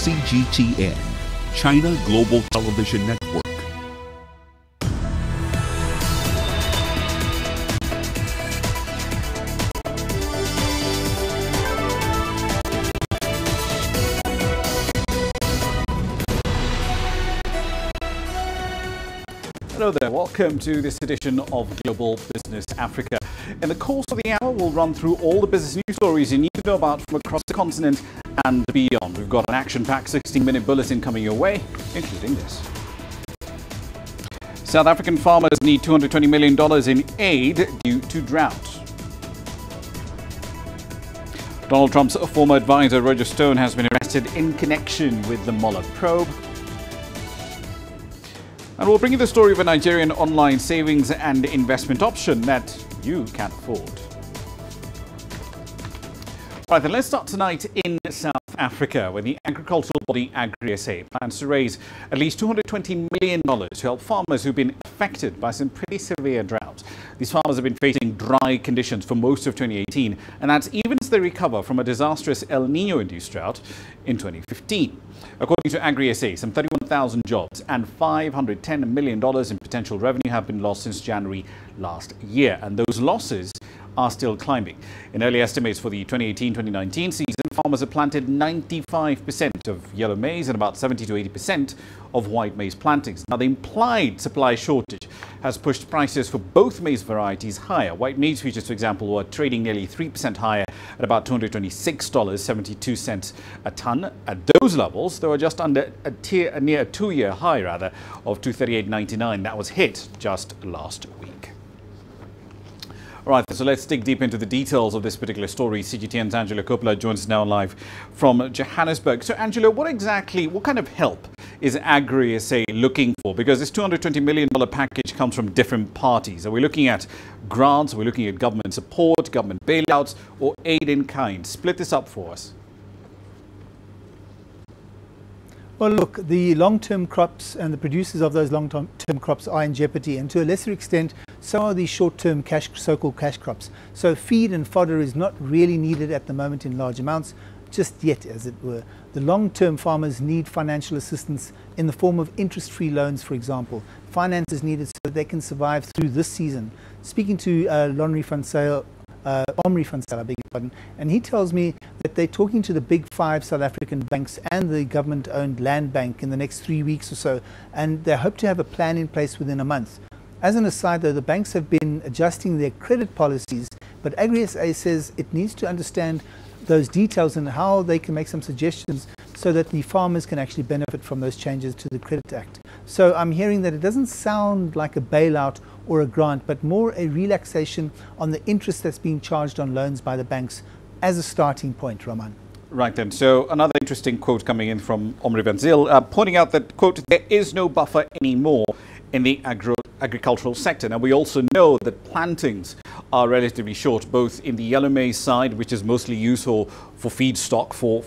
CGTN, China Global Television Network. Hello there, welcome to this edition of Global Business Africa. In the course of the hour, we'll run through all the business news stories you need to know about from across the continent and beyond. We've got an action-packed 16-minute bulletin coming your way, including this. South African farmers need $220 million in aid due to drought. Donald Trump's former advisor, Roger Stone, has been arrested in connection with the Mueller probe. And we'll bring you the story of a Nigerian online savings and investment option that you can afford. Right, then let's start tonight in South Africa, where the agricultural body AgriSA plans to raise at least $220 million to help farmers who've been affected by some pretty severe drought. These farmers have been facing dry conditions for most of 2018, and that's even as they recover from a disastrous El Nino-induced drought in 2015. According to AgriSA, some 31,000 jobs and $510 million in potential revenue have been lost since January last year, and those losses are still climbing. In early estimates for the 2018-2019 season, farmers have planted 95% of yellow maize and about 70 to 80% of white maize plantings. Now, the implied supply shortage has pushed prices for both maize varieties higher. White maize futures, for example, were trading nearly 3% higher at about $226.72 a ton. At those levels, they were just under a near two-year high, rather, of $238.99. That was hit just last week. All right, so let's dig deep into the details of this particular story. CGTN's Angela Coppola joins us now live from Johannesburg. So, Angela, what kind of help is AgriSA looking for? Because this $220 million package comes from different parties. Are we looking at grants? Are we looking at government support, government bailouts, or aid in kind? Split this up for us. Well, look, the long-term crops and the producers of those long-term crops are in jeopardy, and to a lesser extent, some of these short-term so-called cash crops. So feed and fodder is not really needed at the moment in large amounts, just yet, as it were. The long-term farmers need financial assistance in the form of interest-free loans, for example. Finance is needed so that they can survive through this season. Speaking to Omri van Zyl, I beg your pardon, and he tells me that they're talking to the big 5 South African banks and the government-owned land bank in the next 3 weeks or so, and they hope to have a plan in place within a month. As an aside, though, the banks have been adjusting their credit policies, but AgriSA says it needs to understand those details and how they can make some suggestions so that the farmers can actually benefit from those changes to the Credit Act. So I'm hearing that it doesn't sound like a bailout or a grant, but more a relaxation on the interest that's being charged on loans by the banks as a starting point, Raman. Right then, so another interesting quote coming in from Omri van Zyl, pointing out that, quote, there is no buffer anymore in the agricultural sector. Now, we also know that plantings are relatively short, both in the yellow maize side, which is mostly useful for feedstock for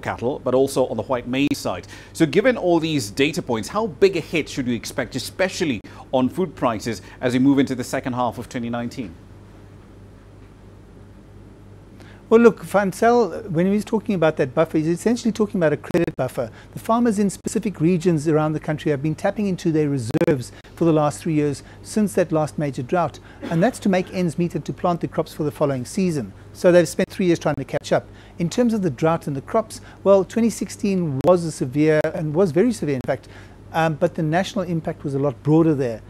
cattle, but also on the white maize side. So given all these data points, how big a hit should we expect, especially on food prices, as we move into the second half of 2019? Well, look, Van Zyl, when he's talking about that buffer, he's essentially talking about a credit buffer. The farmers in specific regions around the country have been tapping into their reserves for the last 3 years since that last major drought. And that's to make ends meet and to plant the crops for the following season. So they've spent 3 years trying to catch up. In terms of the drought and the crops, well, 2016 was was very severe, in fact, but the national impact was a lot broader there.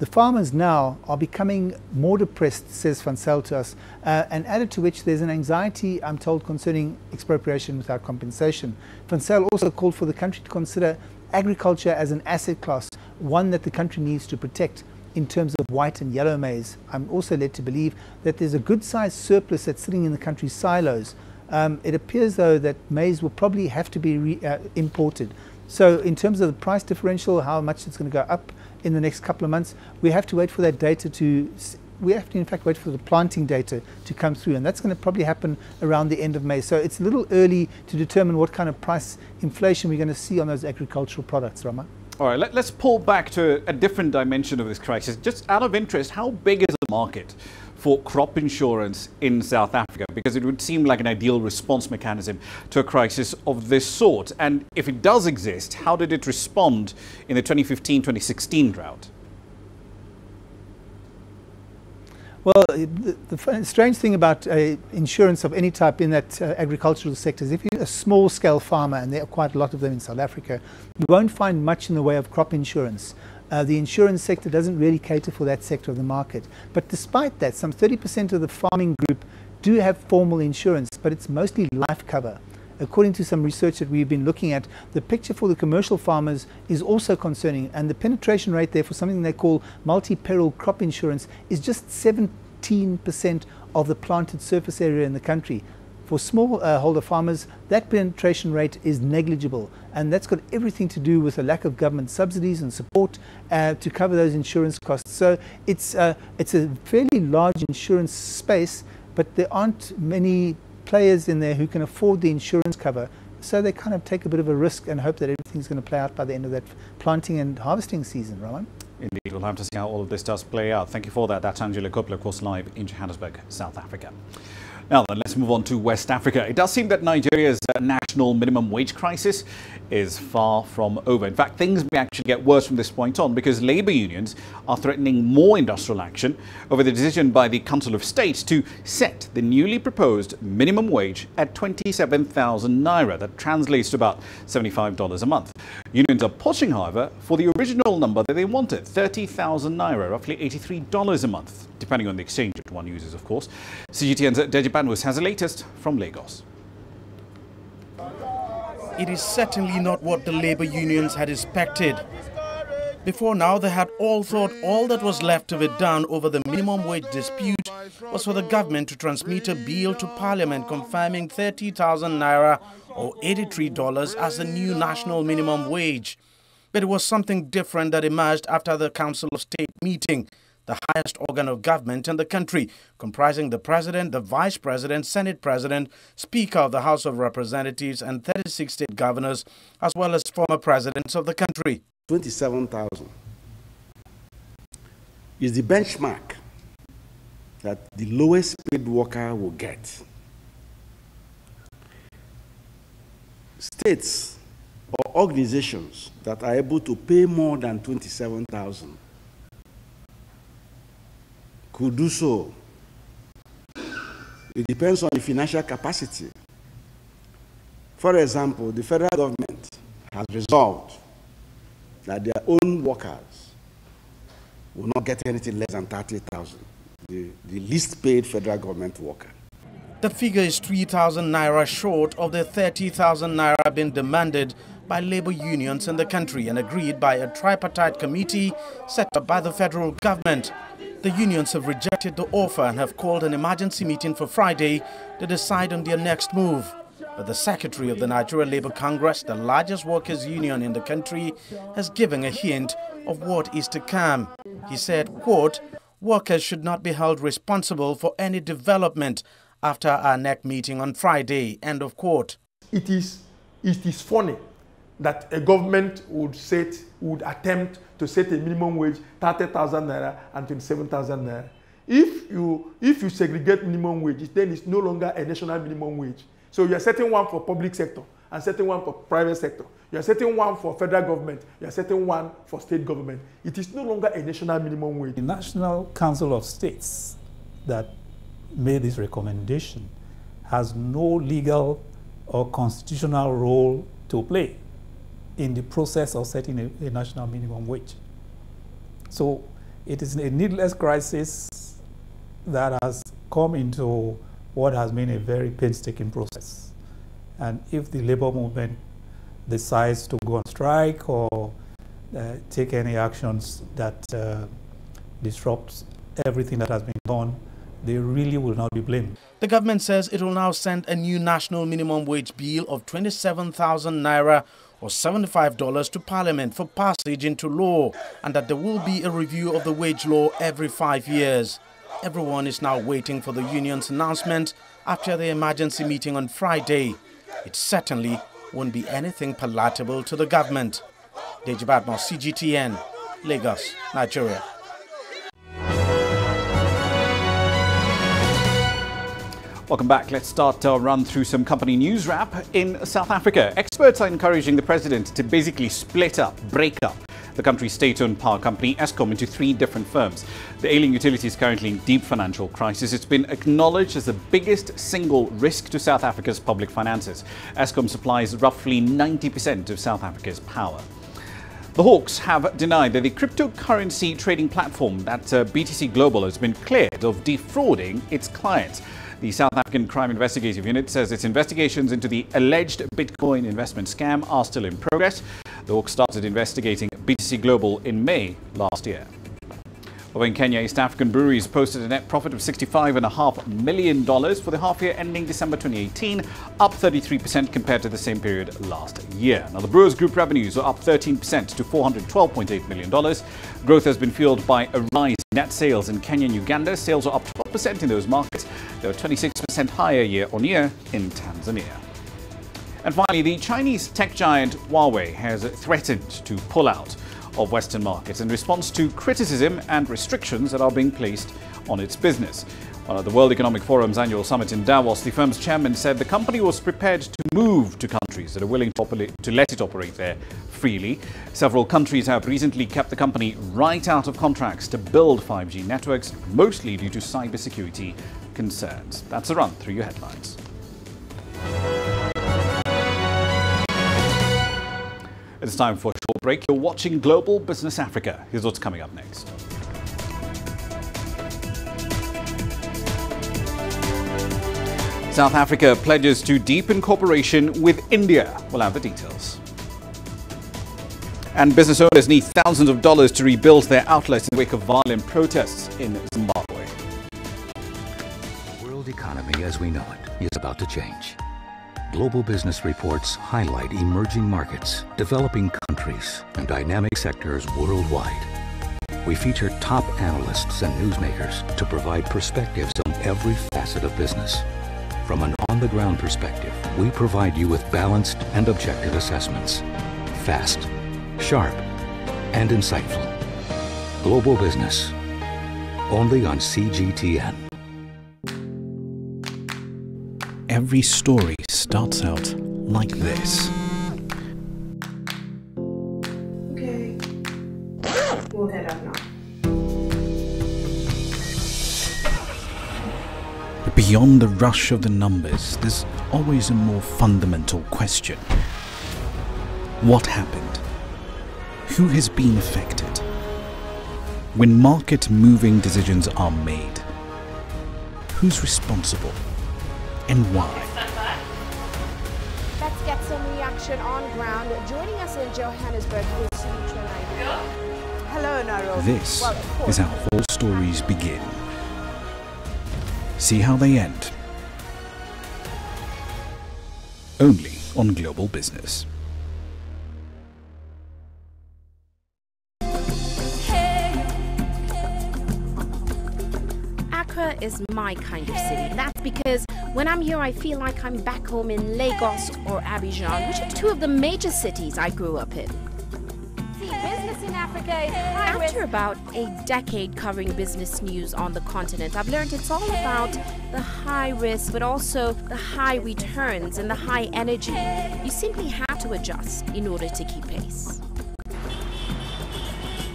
The farmers now are becoming more depressed, says Van Zyl to us, and added to which there's an anxiety, I'm told, concerning expropriation without compensation. Van Zyl also called for the country to consider agriculture as an asset class, one that the country needs to protect in terms of white and yellow maize. I'm also led to believe that there's a good-sized surplus that's sitting in the country's silos. It appears, though, that maize will probably have to be imported. So in terms of the price differential, how much it's going to go up in the next couple of months, we have to wait for that data we have to in fact wait for the planting data to come through, and that's going to probably happen around the end of May. So it's a little early to determine what kind of price inflation we're going to see on those agricultural products, Rama. All right, let's pull back to a different dimension of this crisis. Just out of interest, how big is the market for crop insurance in South Africa? Because it would seem like an ideal response mechanism to a crisis of this sort. And if it does exist, how did it respond in the 2015-2016 drought? Well, the strange thing about insurance of any type in that agricultural sector is if you're a small-scale farmer, and there are quite a lot of them in South Africa, you won't find much in the way of crop insurance. The insurance sector doesn't really cater for that sector of the market. But despite that, some 30% of the farming group do have formal insurance, but it's mostly life cover. According to some research that we've been looking at, the picture for the commercial farmers is also concerning, and the penetration rate there for something they call multi-peril crop insurance is just 17% of the planted surface area in the country. For smallholder farmers, that penetration rate is negligible, and that's got everything to do with a lack of government subsidies and support to cover those insurance costs. So it's a fairly large insurance space, but there aren't many players in there who can afford the insurance cover, so they kind of take a bit of a risk and hope that everything's going to play out by the end of that planting and harvesting season. Ramah? Indeed, we'll have to see how all of this does play out. Thank you for that. That's Angela Koppel, of course, live in Johannesburg, South Africa. Now then, let's move on to West Africa. It does seem that Nigeria's national minimum wage crisis is far from over. In fact, things may actually get worse from this point on, because labour unions are threatening more industrial action over the decision by the Council of State to set the newly proposed minimum wage at 27,000 naira. That translates to about $75 a month. Unions are pushing, however, for the original number that they wanted, 30,000 naira, roughly $83 a month, depending on the exchange that one uses, of course. CGTN's Deji Banwus has the latest from Lagos. It is certainly not what the labour unions had expected. Before now, they had all thought all that was left to be done over the minimum wage dispute was for the government to transmit a bill to Parliament confirming 30,000 naira or $83 as the new national minimum wage. But it was something different that emerged after the Council of State meeting, the highest organ of government in the country, comprising the President, the Vice President, Senate President, Speaker of the House of Representatives and 36 state governors, as well as former presidents of the country. 27,000 is the benchmark that the lowest paid worker will get. States or organizations that are able to pay more than 27,000 could do so. It depends on the financial capacity. For example, the federal government has resolved that their own workers will not get anything less than 30,000, the least paid federal government worker. The figure is 3,000 naira short of the 30,000 naira being demanded by labour unions in the country and agreed by a tripartite committee set up by the federal government. The unions have rejected the offer and have called an emergency meeting for Friday to decide on their next move. But the secretary of the Nigeria Labour Congress, the largest workers' union in the country, has given a hint of what is to come. He said, quote, "Workers should not be held responsible for any development after our NEC meeting on Friday," end of quote. It is funny that a government would attempt to set a minimum wage 30,000 naira and 27,000 naira. If you segregate minimum wage, then it's no longer a national minimum wage. So you are setting one for public sector and setting one for private sector. You are setting one for federal government. You are setting one for state government. It is no longer a national minimum wage. The National Council of States that made this recommendation has no legal or constitutional role to play in the process of setting a national minimum wage. So it is a needless crisis that has come into what has been a very painstaking process. And if the labor movement decides to go on strike or take any actions that disrupt everything that has been done, they really will not be blamed. The government says it will now send a new national minimum wage bill of 27,000 naira or $75 to Parliament for passage into law, and that there will be a review of the wage law every 5 years. Everyone is now waiting for the union's announcement after the emergency meeting on Friday. It certainly won't be anything palatable to the government. Deji Banwus, CGTN, Lagos, Nigeria. Welcome back. Let's start our run through some company news wrap. In South Africa, experts are encouraging the president to basically break up the country's state-owned power company, Eskom, into 3 different firms. The ailing utility is currently in deep financial crisis. It's been acknowledged as the biggest single risk to South Africa's public finances. Eskom supplies roughly 90% of South Africa's power. The Hawks have denied that the cryptocurrency trading platform that BTC Global has been cleared of defrauding its clients. The South African Crime Investigative Unit says its investigations into the alleged Bitcoin investment scam are still in progress. The Hawks started investigating BTC Global in May last year. Over in Kenya, East African breweries posted a net profit of $65.5 million for the half year ending December 2018, up 33% compared to the same period last year. Now, the Brewers Group revenues are up 13% to $412.8 million. Growth has been fueled by a rise in net sales in Kenya and Uganda. Sales are up 12% in those markets. They were 26% higher year on year in Tanzania. And finally, the Chinese tech giant Huawei has threatened to pull out of Western markets in response to criticism and restrictions that are being placed on its business. At the World Economic Forum's annual summit in Davos, the firm's chairman said the company was prepared to move to countries that are willing to let it operate there freely. Several countries have recently kept the company right out of contracts to build 5G networks, mostly due to cybersecurity concerns. That's a run through your headlines. It's time for a short break. You're watching Global Business Africa. Here's what's coming up next. South Africa pledges to deepen cooperation with India. We'll have the details. And business owners need thousands of dollars to rebuild their outlets in the wake of violent protests in Zimbabwe. The world economy as we know it is about to change. Global business reports highlight emerging markets, developing countries, and dynamic sectors worldwide. We feature top analysts and newsmakers to provide perspectives on every facet of business. From an on-the-ground perspective, we provide you with balanced and objective assessments. Fast, sharp, and insightful. Global Business. Only on CGTN. Every story starts out like this. Okay. We'll head up now. But beyond the rush of the numbers, there's always a more fundamental question. What happened? Who has been affected? When market-moving decisions are made, who's responsible? And why? Let's get some reaction on ground. Joining us in Johannesburg is Sumitra Naidoo. Hello, Nairobi. This is how all stories begin. See how they end. Only on Global Business. Accra is my kind of city. That's because when I'm here, I feel like I'm back home in Lagos or Abidjan, which are 2 of the major cities I grew up in. Business in Africa is high risk. After about a decade covering business news on the continent, I've learned it's all about the high risk, but also the high returns and the high energy. You simply have to adjust in order to keep pace.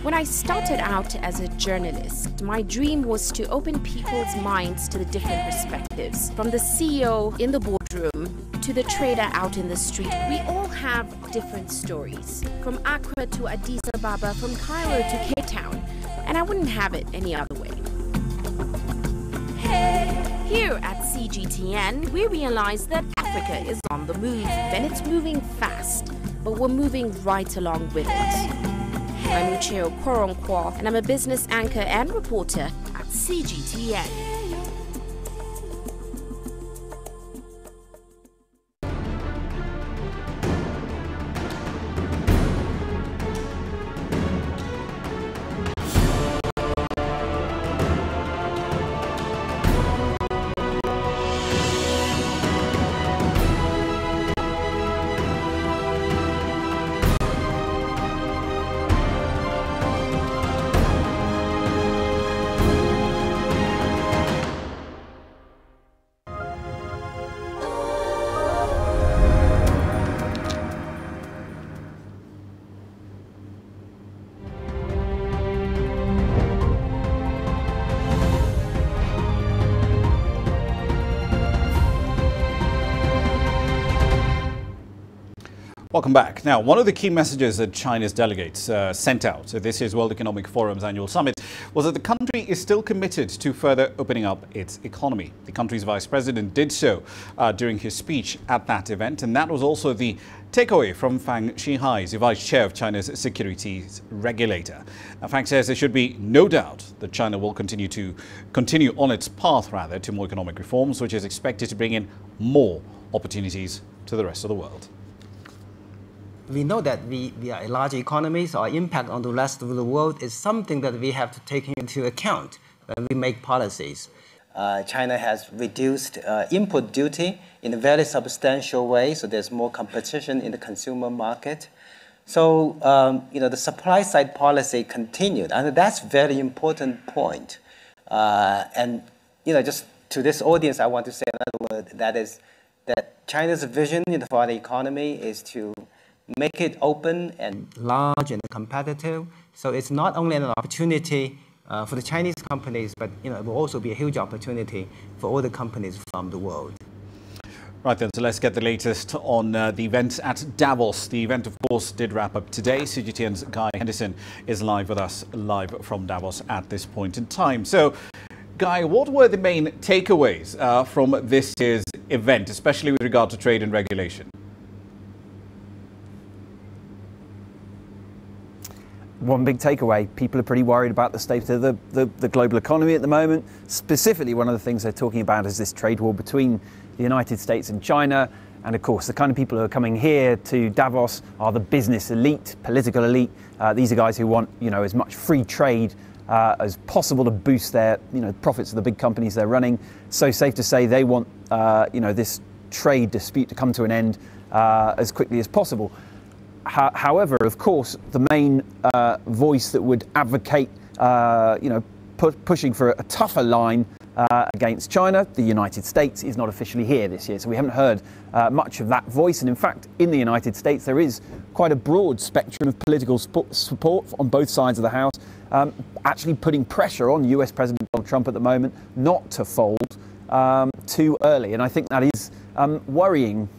When I started out as a journalist, my dream was to open people's minds to the different perspectives. From the CEO in the boardroom to the trader out in the street, we all have different stories. From Accra to Addis Ababa, from Cairo to Cape Town, and I wouldn't have it any other way. Here at CGTN, we realize that Africa is on the move, and it's moving fast, but we're moving right along with it. I'm Ucheo Koronkwo, and I'm a business anchor and reporter at CGTN. Welcome back. Now, one of the key messages that China's delegates sent out at this year's World Economic Forum's annual summit was that the country is still committed to further opening up its economy. The country's vice president did so during his speech at that event, and that was also the takeaway from Fang Xinhai, the vice chair of China's securities regulator. Now, Fang says there should be no doubt that China will continue on its path to more economic reforms, which is expected to bring in more opportunities to the rest of the world. We know that we are a large economy, so our impact on the rest of the world is something that we have to take into account when we make policies. China has reduced import duty in a very substantial way, so there's more competition in the consumer market. So, the supply side policy continued, and that's a very important point. Just to this audience, I want to say another word, that China's vision for the economy is to make it open and large and competitive. So it's not only an opportunity for the Chinese companies, but it will also be a huge opportunity for all the companies from the world. Right then, so let's get the latest on the event at Davos. The event, of course, did wrap up today. CGTN's Guy Henderson is live with us, live from Davos at this point in time. So, Guy, what were the main takeaways from this year's event, especially with regard to trade and regulation? One big takeaway, people are pretty worried about the state of the global economy at the moment. Specifically, one of the things they're talking about is this trade war between the United States and China. And of course, the kind of people who are coming here to Davos are the business elite, political elite. These are guys who want, as much free trade as possible to boost their, profits of the big companies they're running. So safe to say they want, this trade dispute to come to an end as quickly as possible. However, of course, the main voice that would advocate, pushing for a tougher line against China, the United States, is not officially here this year. So we haven't heard much of that voice. And in fact, in the United States, there is quite a broad spectrum of political support on both sides of the House, actually putting pressure on US President Donald Trump at the moment not to fold too early. And I think that is worrying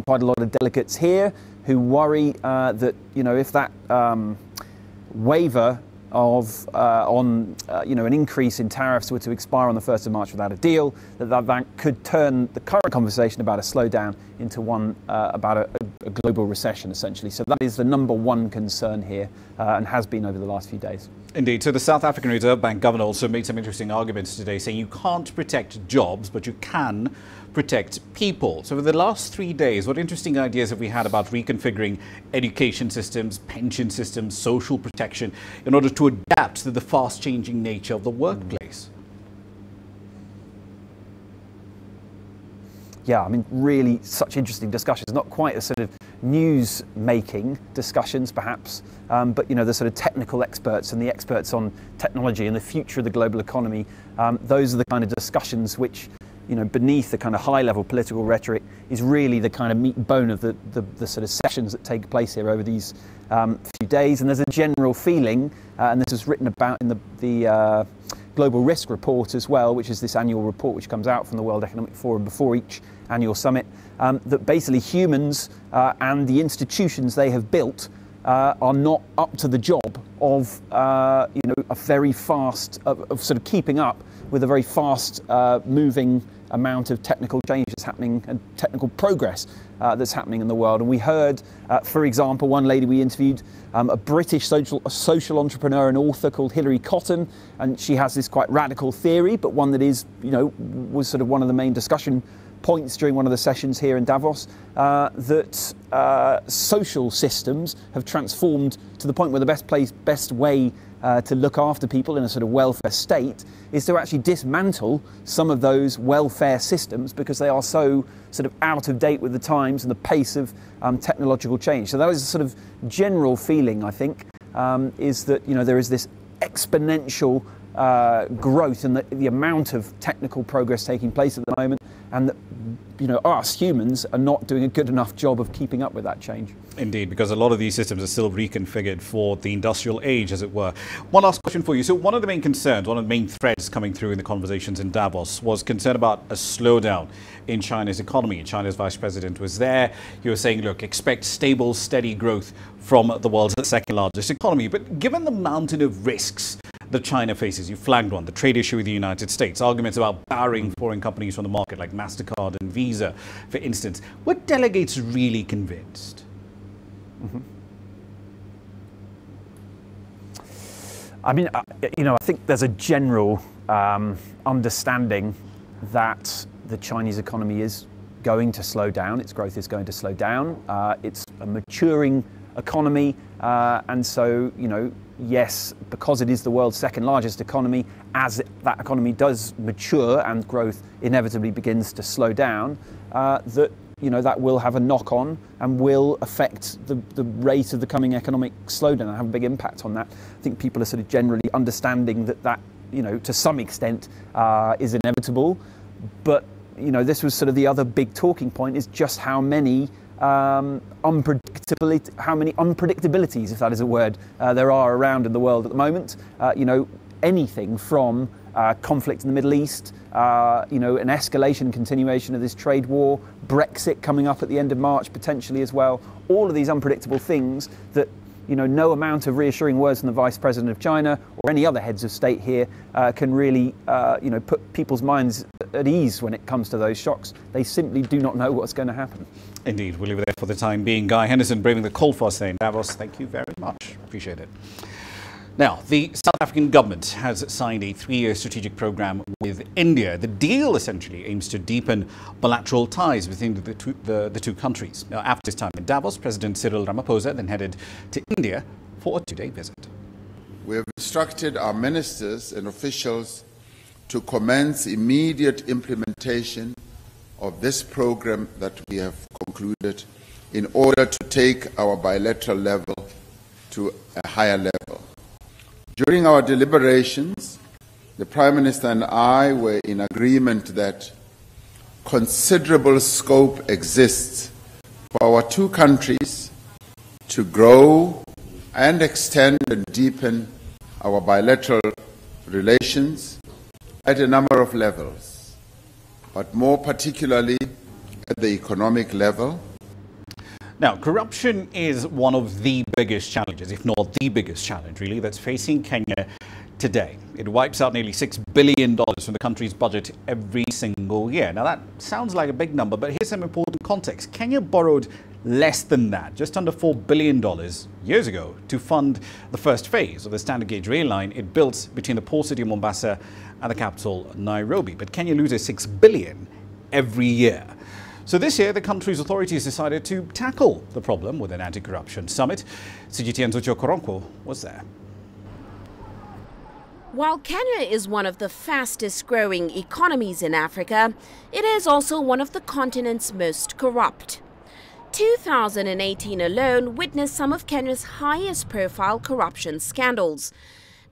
quite a lot of delegates here, who worry that, if that waiver of an increase in tariffs were to expire on the 1st of March without a deal, that could turn the current conversation about a slowdown into one about a global recession, essentially. So that is the number one concern here and has been over the last few days. Indeed. So the South African Reserve Bank governor also made some interesting arguments today, saying you can't protect jobs, but you can protect people. So for the last 3 days, what interesting ideas have we had about reconfiguring education systems, pension systems, social protection in order to adapt to the fast-changing nature of the workplace? Yeah, I mean, really such interesting discussions, not quite a sort of news-making discussions perhaps, but the sort of technical experts and the experts on technology and the future of the global economy, those are the kind of discussions which, beneath the kind of high-level political rhetoric is really the kind of meat and bone of the sort of sessions that take place here over these few days. And there's a general feeling, and this was written about in the Global Risk Report as well, which is this annual report which comes out from the World Economic Forum before each annual summit, that basically humans and the institutions they have built are not up to the job of, a very fast, of sort of keeping up with a very fast moving amount of technical change that's happening and technical progress that's happening in the world. And we heard, for example, one lady we interviewed, a British social entrepreneur and author called Hilary Cotton, and she has this quite radical theory, but one that is, was sort of one of the main discussion points during one of the sessions here in Davos, that social systems have transformed to the point where the best way to look after people in a sort of welfare state is to actually dismantle some of those welfare systems because they are so sort of out of date with the times and the pace of technological change. So that is a sort of general feeling, I think, is that there is this exponential growth in the amount of technical progress taking place at the moment, and that, you know, us humans are not doing a good enough job of keeping up with that change. Indeed, because a lot of these systems are still reconfigured for the industrial age, as it were. One last question for you. So one of the main concerns, one of the main threads coming through in the conversations in Davos was concern about a slowdown in China's economy. China's vice president was there. He was saying, look, expect stable, steady growth from the world's second largest economy. But given the mountain of risks that China faces, you flagged one, the trade issue with the United States, arguments about barring foreign companies from the market like MasterCard and Visa, for instance, were delegates really convinced? I mean, you know, I think there's a general understanding that the Chinese economy is going to slow down. Its growth is going to slow down. It's a maturing economy, and so, you know, yes, because it is the world's second largest economy, as that economy does mature and growth inevitably begins to slow down, that, you know, that will have a knock-on and will affect the rate of the coming economic slowdown and have a big impact on that. I think people are sort of generally understanding that, you know, to some extent is inevitable. But, you know, this was sort of the other big talking point, is just how many unpredictabilities, if that is a word, there are around in the world at the moment. You know, anything from conflict in the Middle East, you know, an escalation, continuation of this trade war, Brexit coming up at the end of March potentially as well. All of these unpredictable things that, you know, no amount of reassuring words from the Vice President of China or any other heads of state here can really, you know, put people's minds at ease when it comes to those shocks. They simply do not know what's going to happen. Indeed, we'll leave it there for the time being. Guy Henderson braving the cold for us there in Davos. Thank you very much. Appreciate it. Now, the South African government has signed a 3-year strategic program with India. The deal essentially aims to deepen bilateral ties between the two countries. Now, after his time in Davos, President Cyril Ramaphosa then headed to India for a 2-day visit. We have instructed our ministers and officials to commence immediate implementation of this program that we have concluded in order to take our bilateral level to a higher level. During our deliberations, the Prime Minister and I were in agreement that considerable scope exists for our two countries to grow and extend and deepen our bilateral relations at a number of levels, but more particularly at the economic level. Now, corruption is one of the biggest challenges, if not the biggest challenge, really, that's facing Kenya today. It wipes out nearly $6 billion from the country's budget every single year. Now, that sounds like a big number, but here's some important context. Kenya borrowed less than that, just under $4 billion years ago, to fund the first phase of the standard gauge rail line it built between the port city of Mombasa and the capital, Nairobi. But Kenya loses $6 billion every year. So this year, the country's authorities decided to tackle the problem with an anti-corruption summit. CGTN's Ucho Koronko was there. While Kenya is one of the fastest growing economies in Africa, it is also one of the continent's most corrupt. 2018 alone witnessed some of Kenya's highest profile corruption scandals.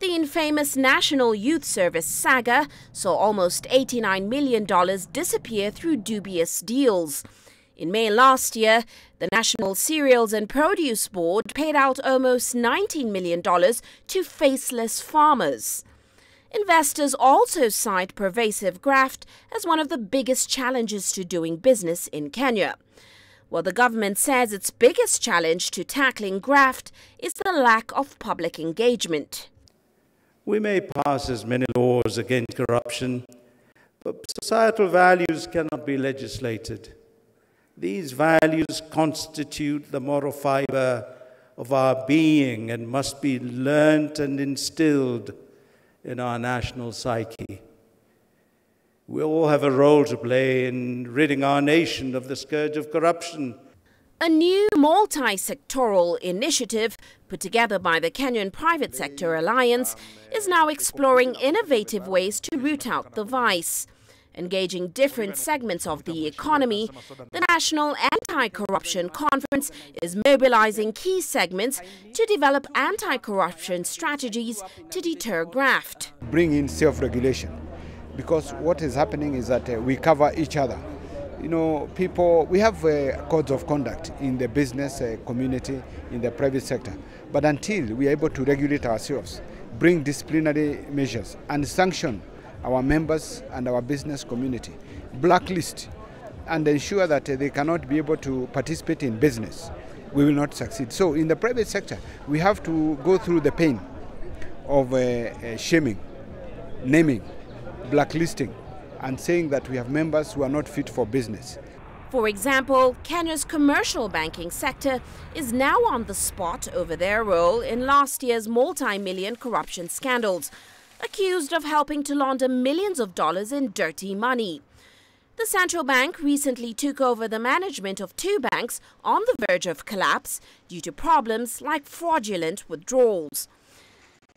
The infamous National Youth Service saga saw almost $89 million disappear through dubious deals. In May last year, the National Cereals and Produce Board paid out almost $19 million to faceless farmers. Investors also cite pervasive graft as one of the biggest challenges to doing business in Kenya. Well, the government says its biggest challenge to tackling graft is the lack of public engagement. We may pass as many laws against corruption, but societal values cannot be legislated. These values constitute the moral fiber of our being and must be learnt and instilled in our national psyche. We all have a role to play in ridding our nation of the scourge of corruption. A new multi-sectoral initiative put together by the Kenyan Private Sector Alliance is now exploring innovative ways to root out the vice. Engaging different segments of the economy, the National Anti-Corruption Conference is mobilizing key segments to develop anti-corruption strategies to deter graft. Bring in self-regulation. because what is happening is that we cover each other. You know, we have codes of conduct in the business community, in the private sector. But until we are able to regulate ourselves, bring disciplinary measures and sanction our members and our business community, blacklist and ensure that they cannot be able to participate in business, we will not succeed. So in the private sector, we have to go through the pain of shaming, naming, blacklisting, and saying that we have members who are not fit for business. For example, Kenya's commercial banking sector is now on the spot over their role in last year's multi-million corruption scandals, accused of helping to launder millions of dollars in dirty money. The central bank recently took over the management of two banks on the verge of collapse due to problems like fraudulent withdrawals.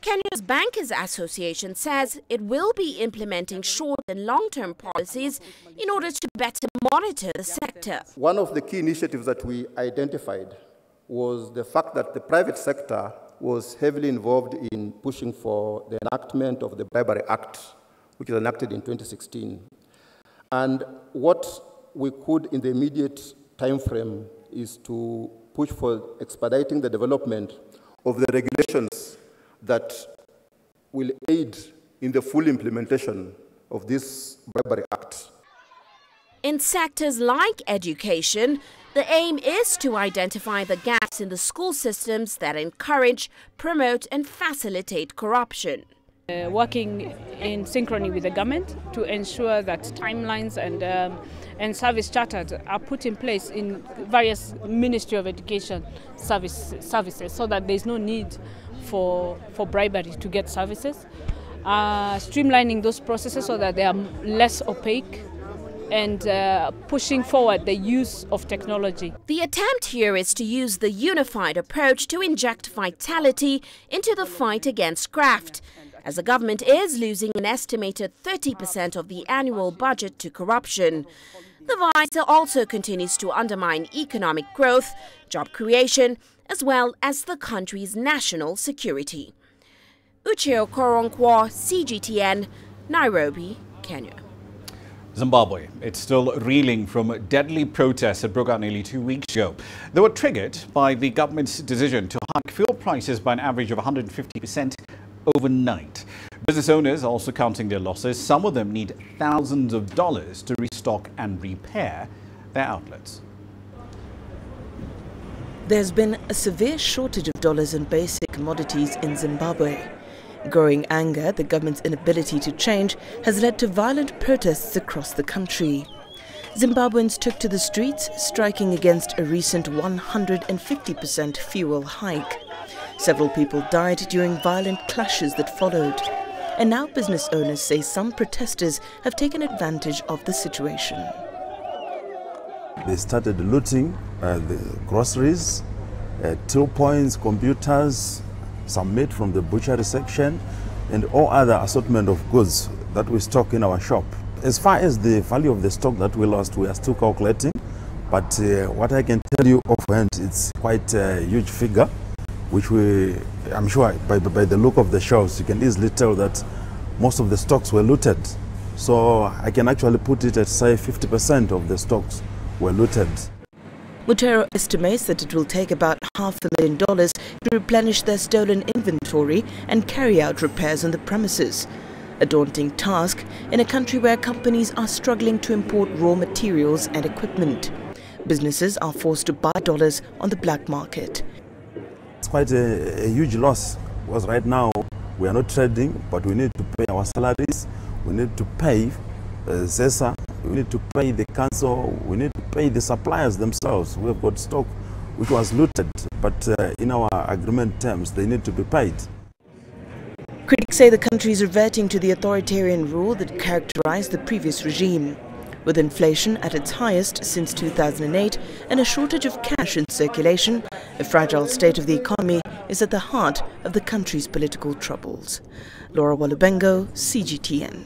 Kenya's Bankers Association says it will be implementing short and long-term policies in order to better monitor the sector. One of the key initiatives that we identified was the fact that the private sector was heavily involved in pushing for the enactment of the Bribery Act, which was enacted in 2016. And what we could in the immediate time frame is to push for expediting the development of the regulations that will aid in the full implementation of this Bribery Act. In sectors like education, the aim is to identify the gaps in the school systems that encourage, promote and facilitate corruption. Working in synchrony with the government to ensure that timelines and service charters are put in place in various Ministry of Education services so that there's no need for bribery to get services, streamlining those processes so that they are less opaque, and pushing forward the use of technology. The attempt here is to use the unified approach to inject vitality into the fight against graft, as the government is losing an estimated 30% of the annual budget to corruption. The vice also continues to undermine economic growth, job creation, as well as the country's national security. Ucheo Koronkwo, CGTN, Nairobi, Kenya. Zimbabwe, it's still reeling from deadly protests that broke out nearly 2 weeks ago. They were triggered by the government's decision to hike fuel prices by an average of 150% overnight. Business owners are also counting their losses. Some of them need thousands of dollars to restock and repair their outlets. There's been a severe shortage of dollars and basic commodities in Zimbabwe. Growing anger at the government's inability to change has led to violent protests across the country. Zimbabweans took to the streets, striking against a recent 150% fuel hike. Several people died during violent clashes that followed. And now business owners say some protesters have taken advantage of the situation. They started looting the groceries, till points, computers, some meat from the butchery section, and all other assortment of goods that we stock in our shop. As far as the value of the stock that we lost, we are still calculating, but what I can tell you offhand, it's quite a huge figure, which I'm sure by the look of the shelves, you can easily tell that most of the stocks were looted. So I can actually put it at, say, 50% of the stocks were looted. Mutero estimates that it will take about $500,000 to replenish their stolen inventory and carry out repairs on the premises. A daunting task in a country where companies are struggling to import raw materials and equipment. Businesses are forced to buy dollars on the black market. It's quite a huge loss, because right now we are not trading, but we need to pay our salaries, we need to pay ZESA, we need to pay the council, we need to pay the suppliers themselves. We have got stock which was looted, but in our agreement terms, they need to be paid. Critics say the country is reverting to the authoritarian rule that characterized the previous regime. With inflation at its highest since 2008 and a shortage of cash in circulation, a fragile state of the economy is at the heart of the country's political troubles. Laura Walubengo, CGTN.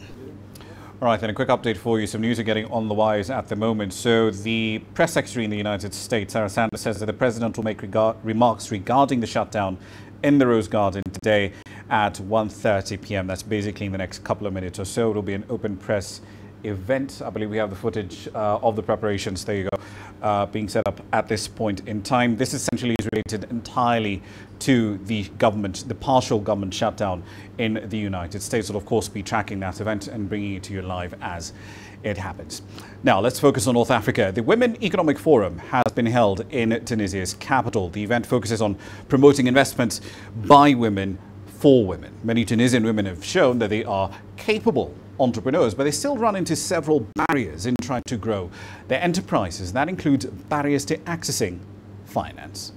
All right, then a quick update for you. Some news are getting on the wires at the moment. So the press secretary in the United States, Sarah Sanders, says that the president will make remarks regarding the shutdown in the Rose Garden today. at 1:30 p.m. That's basically in the next couple of minutes or so. It'll be an open press event. I believe we have the footage of the preparations. There you go, being set up at this point in time. This essentially is related entirely to the government, the partial government shutdown in the United States. We'll of course be tracking that event and bringing it to you live as it happens. Now let's focus on North Africa. The Women Economic Forum has been held in Tunisia's capital. The event focuses on promoting investments by women for women. Many Tunisian women have shown that they are capable entrepreneurs, but they still run into several barriers in trying to grow their enterprises. That includes barriers to accessing finance.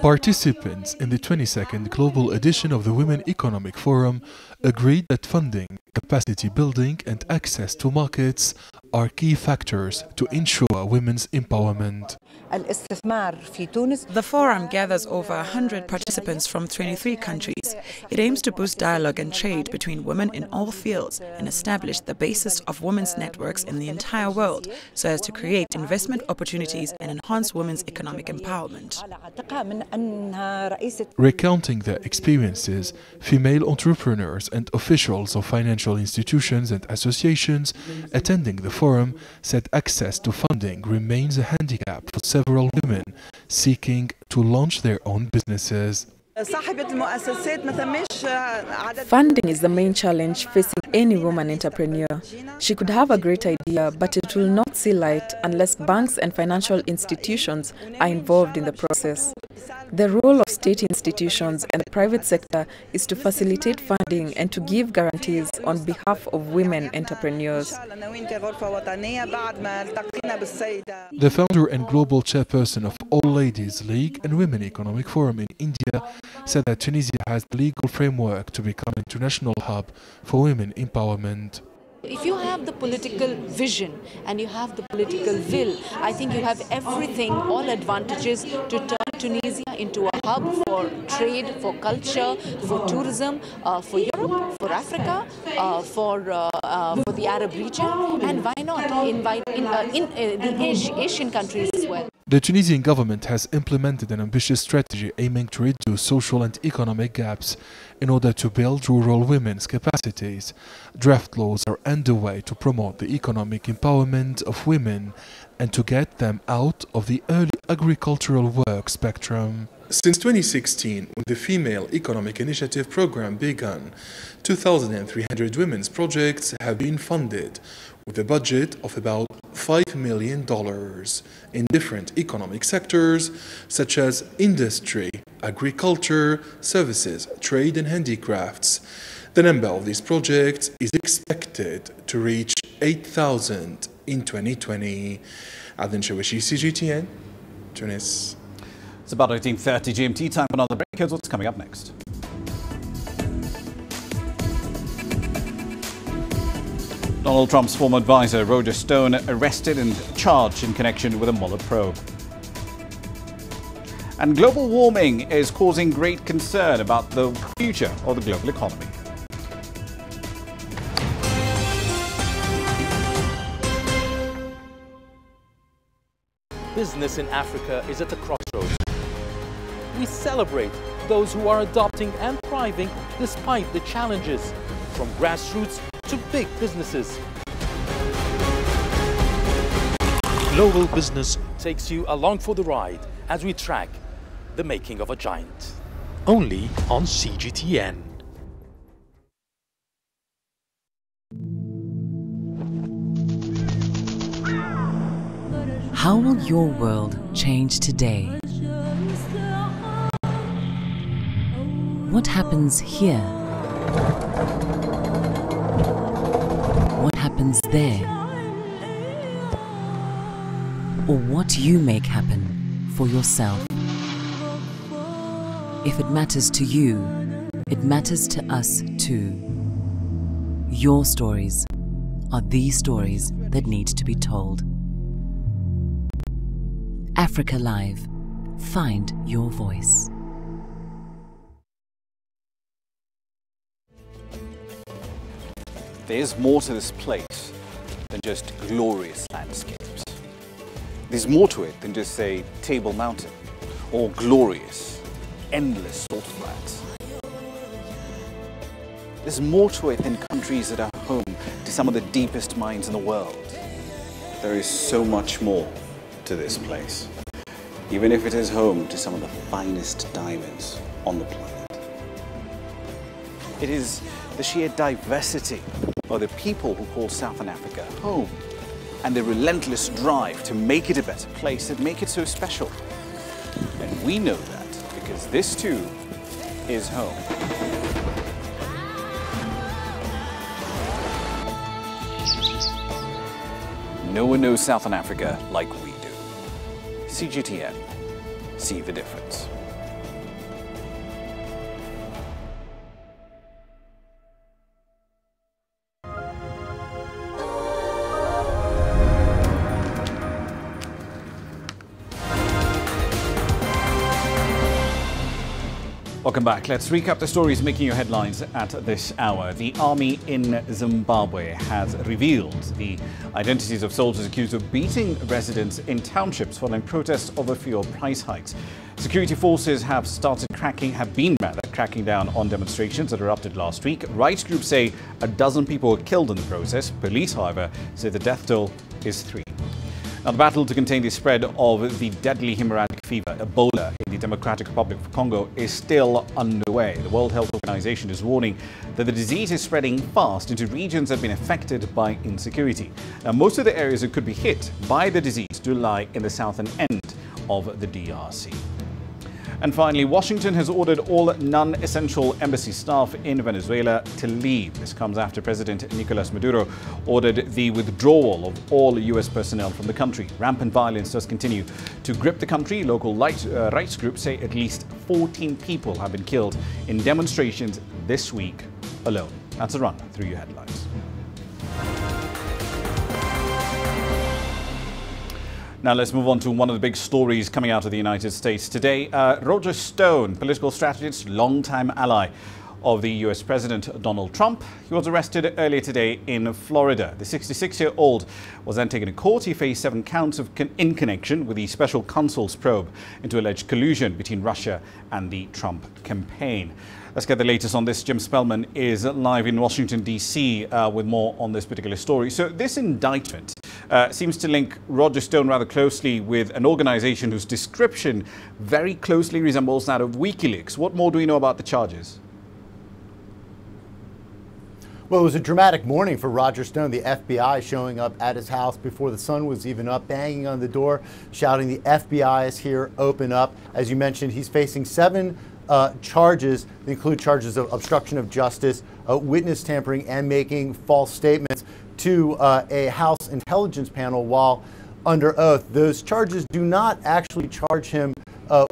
Participants in the 22nd Global Edition of the Women Economic Forum agreed that funding, capacity building and access to markets are key factors to ensure women's empowerment. The forum gathers over 100 participants from 23 countries. It aims to boost dialogue and trade between women in all fields and establish the basis of women's networks in the entire world so as to create investment opportunities and enhance women's economic empowerment. Recounting their experiences, female entrepreneurs and officials of financial institutions and associations attending the forum said access to funding remains a handicap for several women seeking to launch their own businesses. Funding is the main challenge facing any woman entrepreneur. She could have a great idea, but it will not see light unless banks and financial institutions are involved in the process. The role of state institutions and the private sector is to facilitate funding and to give guarantees on behalf of women entrepreneurs. The founder and global chairperson of All Ladies League and Women Economic Forum in India said that Tunisia has the legal framework to become an international hub for women empowerment. If you have the political vision and you have the political will, I think you have everything, all advantages to turn Tunisia into a hub for trade, for culture, for tourism, for Europe, for Africa, for the Arab region, and why not invite the Asian countries as well. The Tunisian government has implemented an ambitious strategy aiming to reduce social and economic gaps in order to build rural women's capacities. Draft laws are underway to promote the economic empowerment of women and to get them out of the early agricultural work spectrum. Since 2016, when the Female Economic Initiative program began, 2,300 women's projects have been funded with a budget of about $5 million in different economic sectors such as industry, agriculture, services, trade and handicrafts. The number of these projects is expected to reach 8,000 in 2020. Adin Shawishi, CGTN, Tunis. It's about 18:30 GMT time for another break. Here's what's coming up next. Donald Trump's former advisor, Roger Stone, arrested and charged in connection with a Mueller probe. And global warming is causing great concern about the future of the global economy. Business in Africa is at the crossroads. We celebrate those who are adopting and thriving despite the challenges, from grassroots to big businesses. Global Business takes you along for the ride as we track the making of a giant. Only on CGTN. How will your world change today? What happens here? What happens there? Or what you make happen for yourself? If it matters to you, it matters to us too. Your stories are the stories that need to be told. Africa Live. Find your voice. There's more to this place than just glorious landscapes. There's more to it than just, say, Table Mountain or glorious endless salt flats. There's more to it than countries that are home to some of the deepest mines in the world. There is so much more to this place, even if it is home to some of the finest diamonds on the planet. It is the sheer diversity of the people who call Southern Africa home, and the relentless drive to make it a better place that make it so special. And we know that because this too is home. No one knows Southern Africa like we do. CGTN, see the difference. Welcome back. Let's recap the stories making your headlines at this hour. The army in Zimbabwe has revealed the identities of soldiers accused of beating residents in townships following protests over fuel price hikes. Security forces have been cracking down on demonstrations that erupted last week. Rights groups say a dozen people were killed in the process. Police, however, say the death toll is 3. Now, the battle to contain the spread of the deadly hemorrhagic fever, Ebola, in the Democratic Republic of Congo is still underway. The World Health Organization is warning that the disease is spreading fast into regions that have been affected by insecurity. Now, most of the areas that could be hit by the disease do lie in the southern end of the DRC. And finally, Washington has ordered all non-essential embassy staff in Venezuela to leave. This comes after President Nicolas Maduro ordered the withdrawal of all U.S. personnel from the country. Rampant violence does continue to grip the country. Local rights groups say at least 14 people have been killed in demonstrations this week alone. That's a run through your headlines. Now let's move on to one of the big stories coming out of the United States today. Roger Stone, political strategist, longtime ally of the US President Donald Trump. He was arrested earlier today in Florida. The 66-year-old was then taken to court. He faced 7 counts in connection with the special counsel's probe into alleged collusion between Russia and the Trump campaign. Let's get the latest on this. Jim Spellman is live in Washington, D.C. With more on this particular story. So this indictment seems to link Roger Stone rather closely with an organization whose description very closely resembles that of WikiLeaks. What more do we know about the charges? Well, it was a dramatic morning for Roger Stone. The FBI showing up at his house before the sun was even up, banging on the door, shouting, "The FBI is here, open up." As you mentioned, he's facing 7 charges. They include charges of obstruction of justice, witness tampering, and making false statements to a House intelligence panel while under oath. Those charges do not actually charge him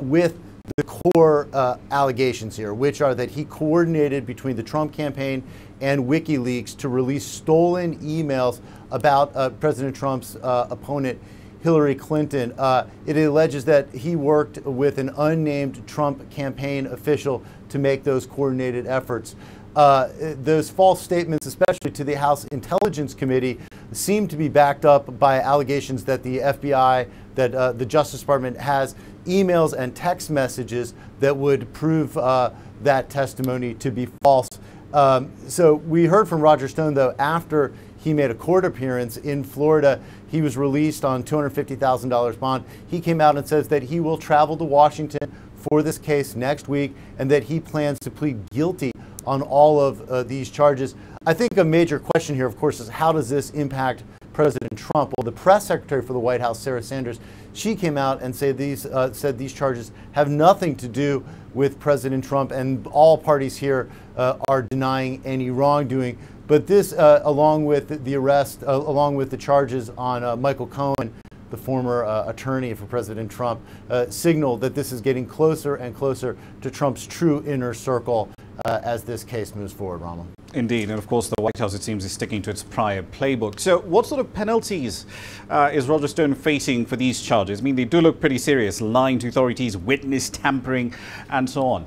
with the core allegations here, which are that he coordinated between the Trump campaign and WikiLeaks to release stolen emails about President Trump's opponent, Hillary Clinton. It alleges that he worked with an unnamed Trump campaign official to make those coordinated efforts. Those false statements, especially to the House Intelligence Committee, seem to be backed up by allegations that the FBI, that the Justice Department has emails and text messages that would prove that testimony to be false. So we heard from Roger Stone, though, after he made a court appearance in Florida. He was released on $250,000 bond. He came out and says that he will travel to Washington for this case next week and that he plans to plead guilty on all of these charges. I think a major question here, of course, is how does this impact President Trump? Well, the press secretary for the White House, Sarah Sanders, she came out and said these charges have nothing to do with President Trump, and all parties here are denying any wrongdoing. But this, along with the arrest, along with the charges on Michael Cohen, the former attorney for President Trump, signal that this is getting closer and closer to Trump's true inner circle as this case moves forward, Ramah. Indeed, and of course the White House, it seems, is sticking to its prior playbook. So what sort of penalties is Roger Stone facing for these charges? I mean, they do look pretty serious: lying to authorities, witness tampering, and so on.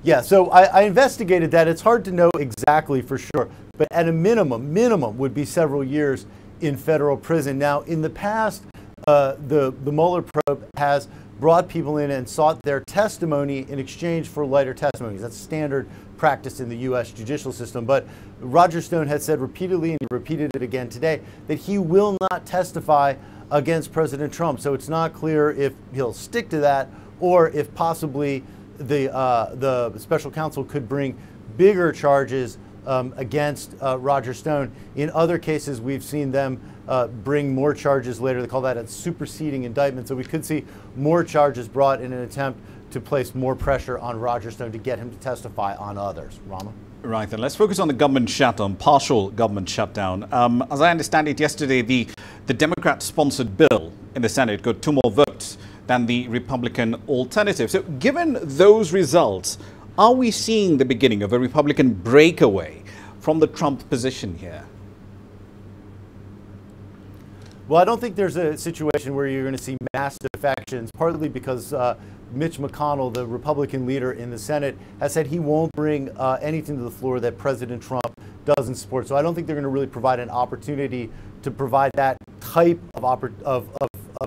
Yeah, so I investigated that. It's hard to know exactly for sure, but at a minimum would be several years in federal prison. Now, in the past, the Mueller probe has brought people in and sought their testimony in exchange for lighter testimonies. That's standard practice in the U.S. judicial system. But Roger Stone has said repeatedly, and he repeated it again today, that he will not testify against President Trump. So it's not clear if he'll stick to that or if possibly the special counsel could bring bigger charges against Roger Stone. In other cases, we've seen them bring more charges later. They call that a superseding indictment. So we could see more charges brought in an attempt to place more pressure on Roger Stone to get him to testify on others. Ramah? Right, then let's focus on the government shutdown, partial government shutdown. As I understand it, yesterday the Democrat-sponsored bill in the Senate got 2 more votes than the Republican alternative. So given those results, are we seeing the beginning of a Republican breakaway from the Trump position here? Well, I don't think there's a situation where you're going to see mass defections, partly because Mitch McConnell, the Republican leader in the Senate, has said he won't bring anything to the floor that President Trump doesn't support. So I don't think they're going to really provide an opportunity to provide that type of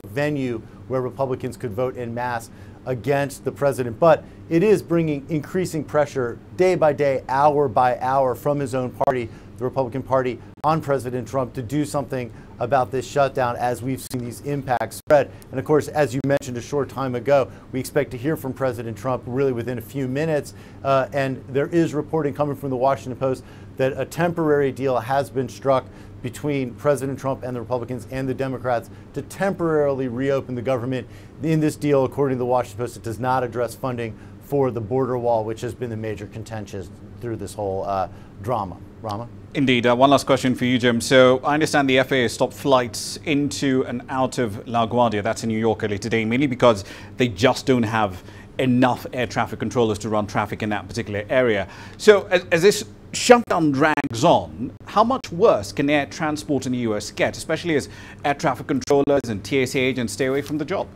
venue where Republicans could vote en masse against the president. But it is bringing increasing pressure day by day, hour by hour from his own party, the Republican Party, on President Trump to do something about this shutdown as we've seen these impacts spread. And of course, as you mentioned a short time ago, we expect to hear from President Trump really within a few minutes. And there is reporting coming from the Washington Post that a temporary deal has been struck between President Trump and the Republicans and the Democrats to temporarily reopen the government. In this deal, according to the Washington Post, it does not address funding for the border wall, which has been the major contention through this whole drama. Ramah? Indeed. One last question for you, Jim. So I understand the FAA stopped flights into and out of LaGuardia, that's in New York, earlier today, mainly because they just don't have enough air traffic controllers to run traffic in that particular area. So as this shutdown drags on, how much worse can air transport in the U.S. get, especially as air traffic controllers and TSA agents stay away from the job?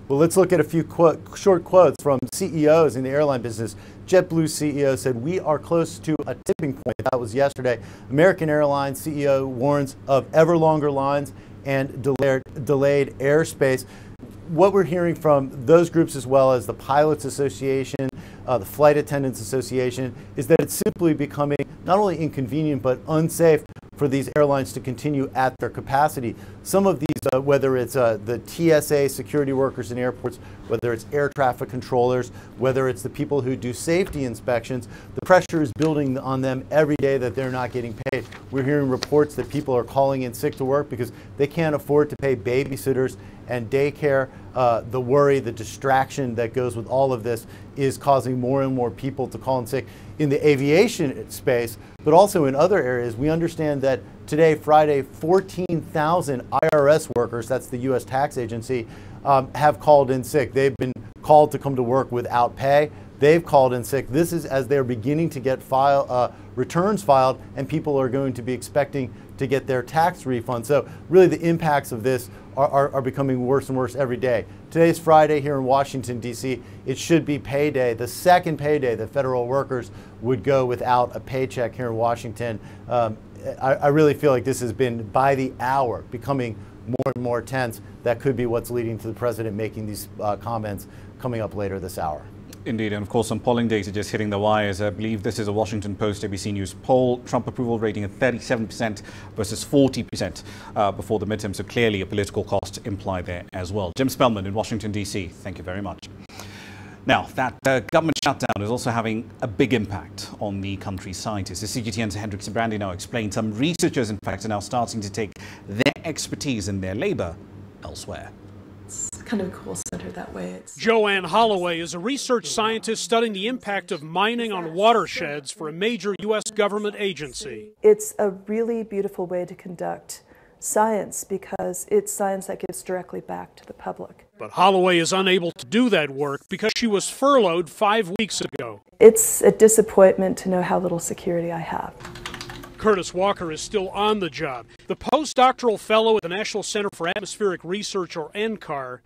Well, let's look at a few short quotes from CEOs in the airline business. JetBlue CEO said, "We are close to a tipping point." That was yesterday. American Airlines CEO warns of ever longer lines and delayed airspace. What we're hearing from those groups, as well as the Pilots Association, the Flight Attendants Association, is that it's simply becoming not only inconvenient but unsafe for these airlines to continue at their capacity. Some of these, whether it's the TSA security workers in airports, whether it's air traffic controllers, whether it's the people who do safety inspections, the pressure is building on them every day that they're not getting paid. We're hearing reports that people are calling in sick to work because they can't afford to pay babysitters and daycare. The worry, the distraction that goes with all of this is causing more and more people to call in sick in the aviation space, but also in other areas. We understand that today, Friday, 14,000 IRS workers, that's the U.S. tax agency, have called in sick. They've been called to come to work without pay. They've called in sick. This is as they're beginning to get returns filed, and people are going to be expecting to get their tax refunds. So really the impacts of this are becoming worse and worse every day. Today's Friday here in Washington, D.C. It should be payday, the second payday that federal workers would go without a paycheck here in Washington. I really feel like this has been, by the hour, becoming more and more tense. That could be what's leading to the president making these comments coming up later this hour. Indeed, and of course some polling data just hitting the wires. I believe this is a Washington Post ABC News poll. Trump approval rating at 37% versus 40% before the midterm. So clearly a political cost implied there as well. Jim Spellman in Washington, D.C., thank you very much. Now, that government shutdown is also having a big impact on the country's scientists. The CGTN's Hendrik Sibrandi now explained some researchers, in fact, are now starting to take their expertise and their labor elsewhere. It's kind of a cool center that way. Joanne Holloway is a research scientist studying the impact of mining on watersheds for a major U.S. government agency. It's a really beautiful way to conduct science because it's science that gives directly back to the public. But Holloway is unable to do that work because she was furloughed 5 weeks ago. It's a disappointment to know how little security I have. Curtis Walker is still on the job. The postdoctoral fellow at the National Center for Atmospheric Research, or NCAR,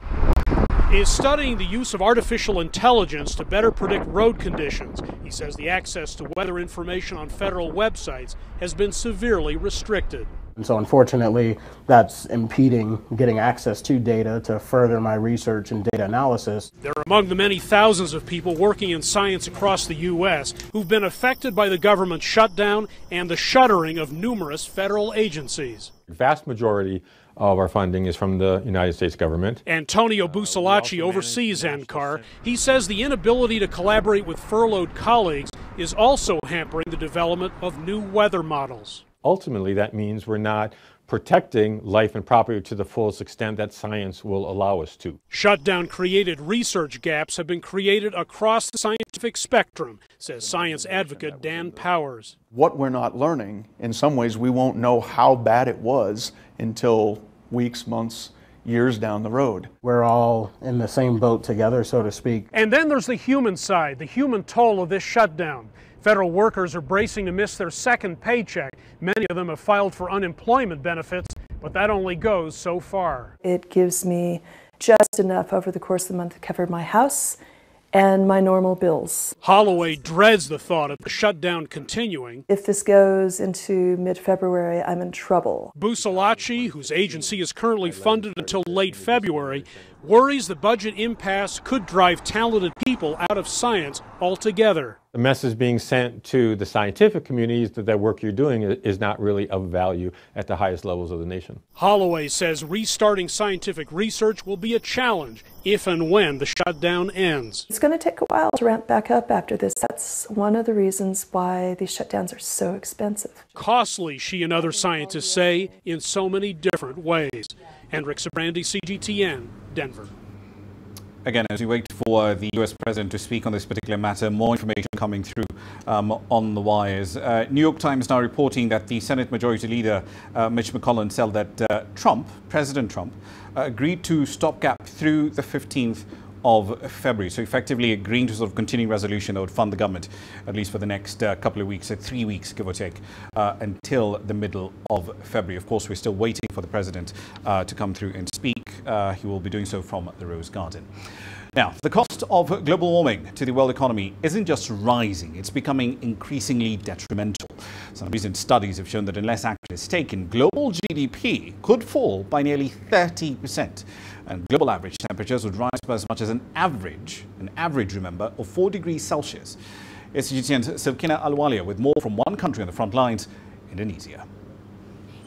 is studying the use of artificial intelligence to better predict road conditions. He says the access to weather information on federal websites has been severely restricted. And so unfortunately, that's impeding getting access to data to further my research and data analysis. They're among the many thousands of people working in science across the U.S. who've been affected by the government shutdown and the shuttering of numerous federal agencies. The vast majority of our funding is from the United States government. Antonio Busalacci oversees NCAR. He says the inability to collaborate with furloughed colleagues is also hampering the development of new weather models. Ultimately, that means we're not protecting life and property to the fullest extent that science will allow us to. Shutdown-created research gaps have been created across the scientific spectrum, says science advocate Dan Powers. What we're not learning, in some ways we won't know how bad it was until weeks, months, years down the road. We're all in the same boat together, so to speak. And then there's the human side, the human toll of this shutdown. Federal workers are bracing to miss their second paycheck. Many of them have filed for unemployment benefits, but that only goes so far. It gives me just enough over the course of the month to cover my house and my normal bills. Holloway dreads the thought of the shutdown continuing. If this goes into mid-February, I'm in trouble. Busalacci, whose agency is currently funded until late February, worries the budget impasse could drive talented people out of science altogether. The message being sent to the scientific community is that the work you're doing is not really of value at the highest levels of the nation. Holloway says restarting scientific research will be a challenge if and when the shutdown ends. It's going to take a while to ramp back up after this. That's one of the reasons why these shutdowns are so expensive. Costly, she and other scientists say, in so many different ways. Hendrik Sabrandi, CGTN, Denver. Again, as we wait for the U.S. President to speak on this particular matter, more information coming through on the wires. New York Times now reporting that the Senate Majority Leader, Mitch McConnell, said that President Trump, agreed to stopgap through the 15th of February. So effectively agreeing to sort of continuing resolution that would fund the government, at least for the next couple of weeks, 3 weeks, give or take, until the middle of February. Of course, we're still waiting for the president to come through and speak. He will be doing so from the Rose Garden. Now, the cost of global warming to the world economy isn't just rising, it's becoming increasingly detrimental. Some recent studies have shown that unless action is taken, global GDP could fall by nearly 30%. And global average temperatures would rise by as much as an average, remember, of 4 degrees Celsius. It's CGTN's Silkina Alwalia with more from one country on the front lines, Indonesia.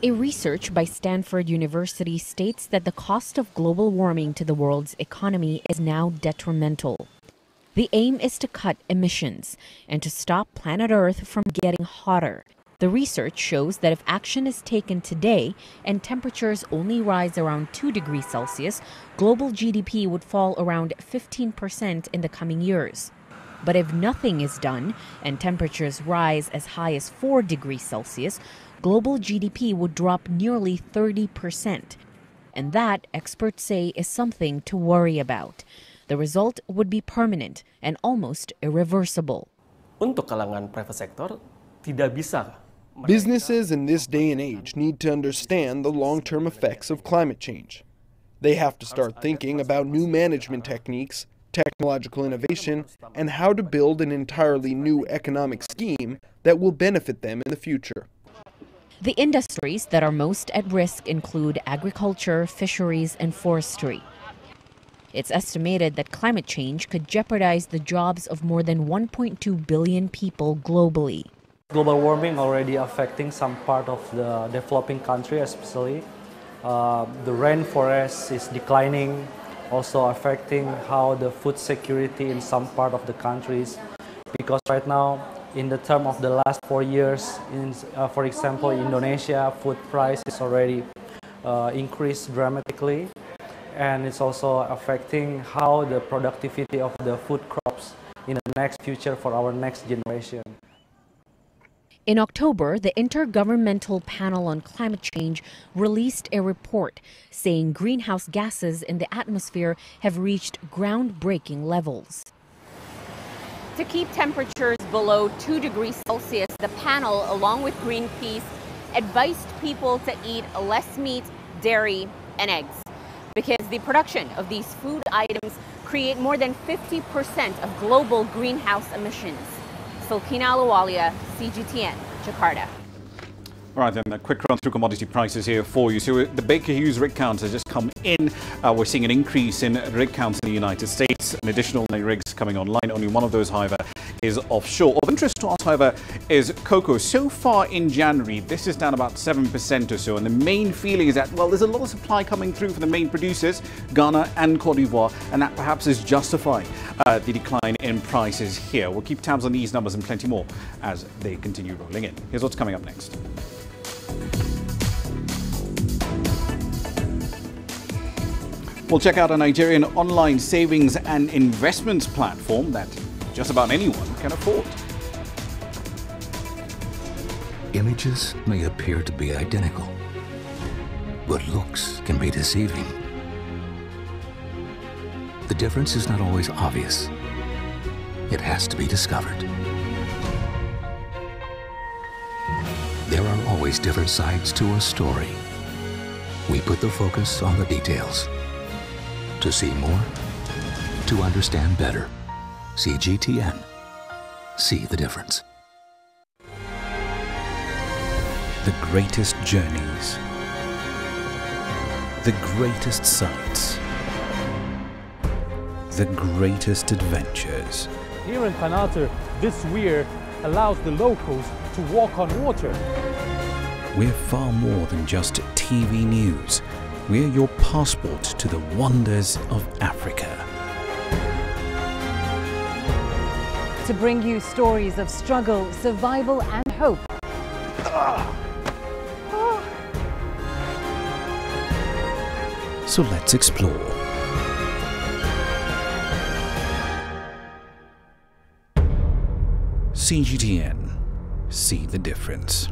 A research by Stanford University states that the cost of global warming to the world's economy is now detrimental. The aim is to cut emissions and to stop planet Earth from getting hotter. The research shows that if action is taken today and temperatures only rise around 2 degrees Celsius, global GDP would fall around 15% in the coming years. But if nothing is done and temperatures rise as high as 4 degrees Celsius, global GDP would drop nearly 30%. And that, experts say, is something to worry about. The result would be permanent and almost irreversible. Untuk kalangan private sector, tidak bisa. Businesses in this day and age need to understand the long-term effects of climate change. They have to start thinking about new management techniques, technological innovation, and how to build an entirely new economic scheme that will benefit them in the future. The industries that are most at risk include agriculture, fisheries, and forestry. It's estimated that climate change could jeopardize the jobs of more than 1.2 billion people globally. Global warming already affecting some part of the developing country, especially. The rainforest is declining, also affecting how the food security in some part of the countries. Because right now, in the term of the last 4 years, for example, Indonesia, food price is already increased dramatically. And it's also affecting how the productivity of the food crops in the next future for our next generation. In October, the Intergovernmental Panel on Climate Change released a report saying greenhouse gases in the atmosphere have reached groundbreaking levels. To keep temperatures below 2 degrees Celsius, the panel, along with Greenpeace, advised people to eat less meat, dairy, and eggs, because the production of these food items create more than 50% of global greenhouse emissions. Silkina Alwalia, CGTN, Jakarta. All right, then a quick run through commodity prices here for you. So the Baker Hughes rig count has just come in. We're seeing an increase in rig counts in the United States. An additional 9 rigs coming online. Only one of those, however, is offshore. Of interest to us, however, is cocoa. So far in January, this is down about 7% or so. And the main feeling is that, well, there's a lot of supply coming through for the main producers, Ghana and Cote d'Ivoire, and that perhaps is justifying the decline in prices here. We'll keep tabs on these numbers and plenty more as they continue rolling in. Here's what's coming up next. We'll check out a Nigerian online savings and investments platform that just about anyone can afford. Images may appear to be identical, but looks can be deceiving. The difference is not always obvious. It has to be discovered. There are always different sides to a story. We put the focus on the details. To see more, to understand better. CGTN. See the difference. The greatest journeys. The greatest sights. The greatest adventures. Here in Panata, this weir allows the locals to walk on water. We're far more than just TV news. We're your passport to the wonders of Africa. To bring you stories of struggle, survival and hope. So let's explore. CGTN. See the difference.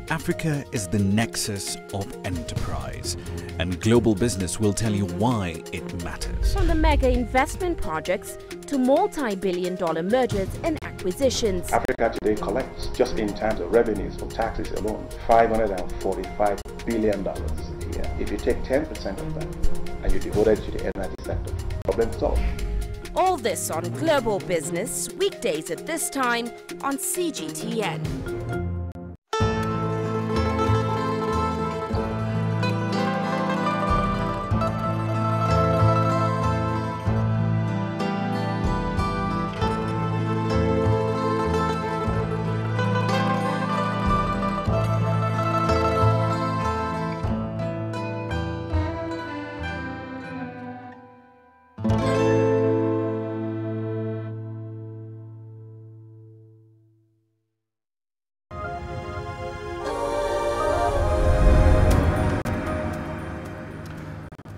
Africa is the nexus of enterprise, and global business will tell you why it matters. From the mega investment projects to multi-billion-dollar mergers and acquisitions. Africa today collects, just in terms of revenues from taxes alone, $545 billion a year. If you take 10% of that and you devote it to the energy sector, problem solved. All this on Global Business, weekdays at this time on CGTN.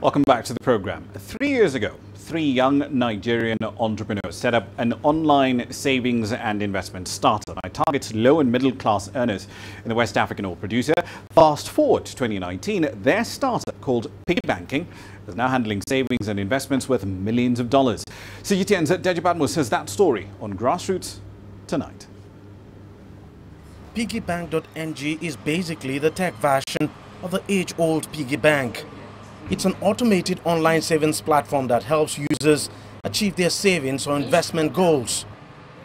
Welcome back to the program. 3 years ago, 3 young Nigerian entrepreneurs set up an online savings and investment startup that targets low and middle class earners in the West African oil producer. Fast forward to 2019, their startup called Piggy Banking is now handling savings and investments worth millions of dollars. CGTN's Deji Badmus has that story on Grassroots tonight. Piggybank.ng is basically the tech version of the age-old piggy bank. It's an automated online savings platform that helps users achieve their savings or investment goals.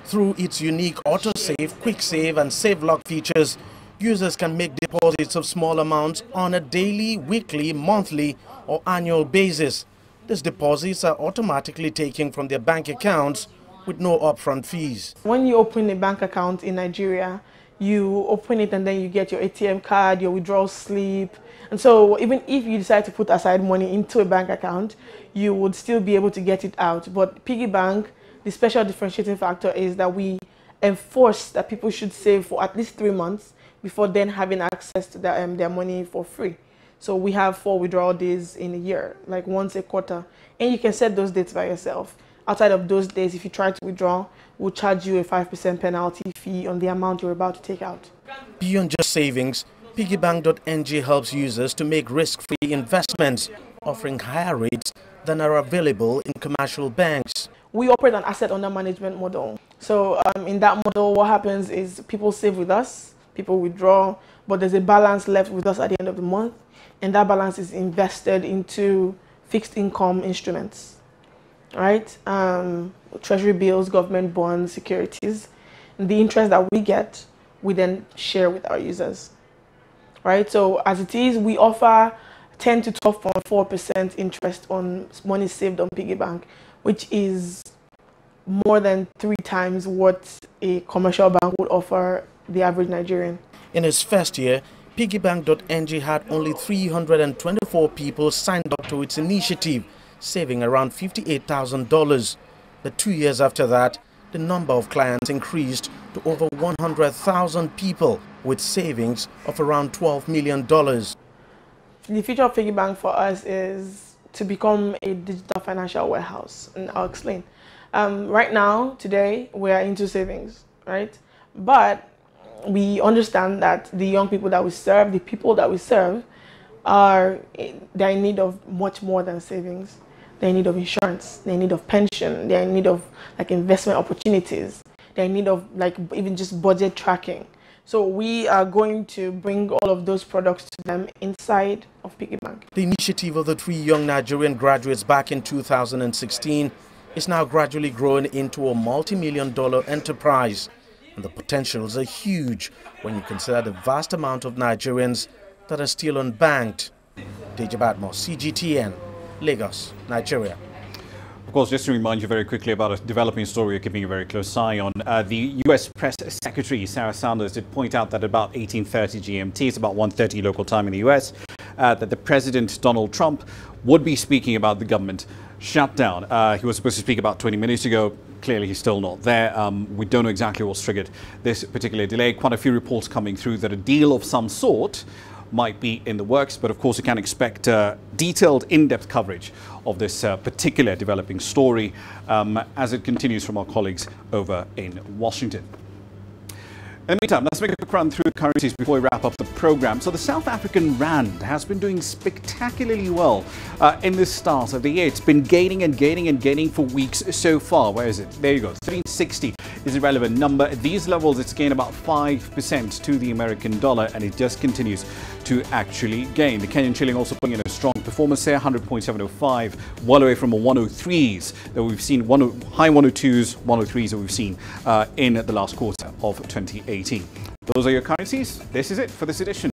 Through its unique auto-save, quick save and save lock features, users can make deposits of small amounts on a daily, weekly, monthly or annual basis. These deposits are automatically taken from their bank accounts with no upfront fees. When you open a bank account in Nigeria, you open it and then you get your ATM card, your withdrawal slip. And so even if you decide to put aside money into a bank account, you would still be able to get it out. But Piggy Bank, the special differentiating factor is that we enforce that people should save for at least 3 months before then having access to their money for free. So we have 4 withdrawal days in a year, like once a quarter. And you can set those dates by yourself. Outside of those days, if you try to withdraw, we'll charge you a 5% penalty fee on the amount you're about to take out. Beyond just savings, Piggybank.ng helps users to make risk-free investments, offering higher rates than are available in commercial banks. We operate an asset under management model. So in that model, what happens is people save with us, people withdraw, but there's a balance left with us at the end of the month, and that balance is invested into fixed income instruments, right? Treasury bills, government bonds, securities. The interest that we get, we then share with our users, right? So as it is, we offer 10 to 12.4% interest on money saved on piggy bank, which is more than 3 times what a commercial bank would offer the average Nigerian. In its first year, piggybank.ng had only 324 people signed up to its initiative, saving around $58,000. But 2 years after that, the number of clients increased to over 100,000 people with savings of around $12 million. The future of piggy bank for us is to become a digital financial warehouse, and I'll explain. Right now, today, we are into savings, right? But we understand that the young people that we serve, the people that we serve, they're in need of much more than savings. They're in need of insurance, they're in need of pension, they're in need of like investment opportunities, they're in need of like even just budget tracking. So we are going to bring all of those products to them inside of Piggy Bank. The initiative of the 3 young Nigerian graduates back in 2016 is now gradually growing into a multi-million-dollar enterprise. And the potentials are huge when you consider the vast amount of Nigerians that are still unbanked. Deja Badmore, CGTN, Lagos, Nigeria. Of course, just to remind you very quickly about a developing story we're keeping a very close eye on. The U.S. Press Secretary, Sarah Sanders, did point out that about 18:30 GMT, it's about 1:30 local time in the U.S., that the President, Donald Trump, would be speaking about the government shutdown. He was supposed to speak about 20 minutes ago. Clearly, he's still not there. We don't know exactly what's triggered this particular delay. Quite a few reports coming through that a deal of some sort might be in the works, but of course you can expect detailed, in-depth coverage of this particular developing story as it continues from our colleagues over in Washington. In the meantime, let's make a quick run through currencies before we wrap up the program. So the South African rand has been doing spectacularly well in the start of the year. It's been gaining and gaining and gaining for weeks so far. Where is it? There you go. 360 is a relevant number. At these levels, it's gained about 5% to the American dollar, and it just continues to actually gain. The Kenyan shilling also putting in a strong performance here, 100.705, well away from the 103s that we've seen, high 102s, 103s that we've seen in the last quarter of 2018. Those are your currencies. This is it for this edition